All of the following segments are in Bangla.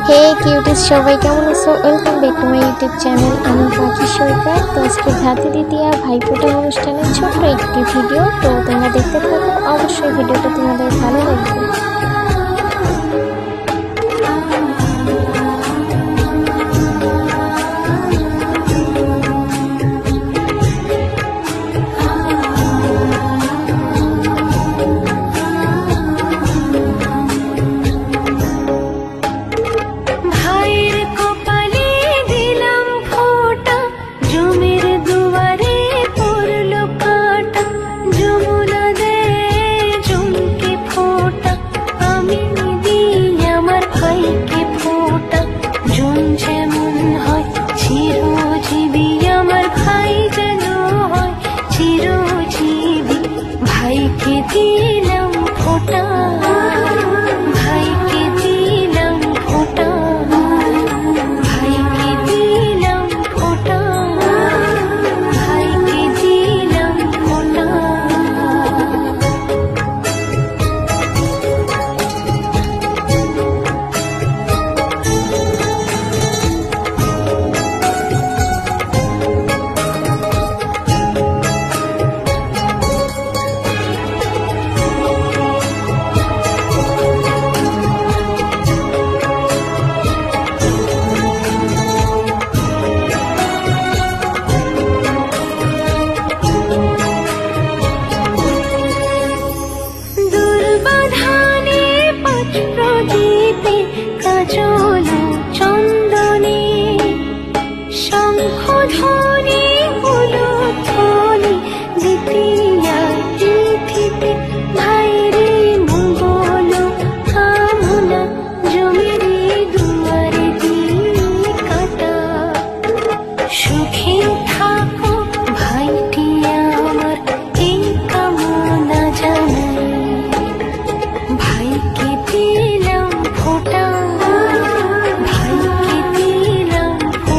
হে কিউটিস, সবাই কেমন আছো? Welcome back to my YouTube channel. আমি পাখি সরকার। তো আজকে ভাতি দ্বিতীয়া ভাইফোঁটা অনুষ্ঠানের ছোট্ট একটি ভিডিও। তো তোমরা দেখতে থাকো, অবশ্যই ভিডিওটা তোমাদের ভালো লাগবে। দিলাম ফোঁটা, ভাইকে দিলাম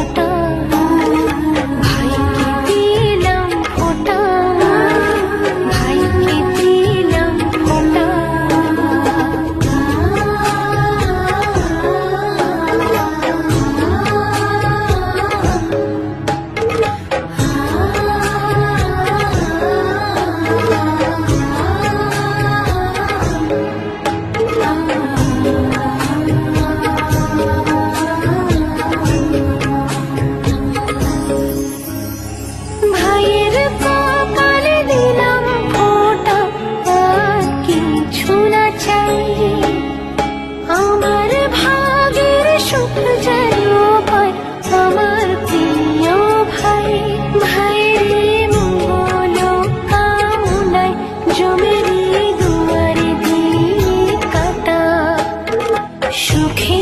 ফোঁটা, ভাইকে দিলাম ফোঁটা, ভাইকে দিলাম ফোঁটা। সুখে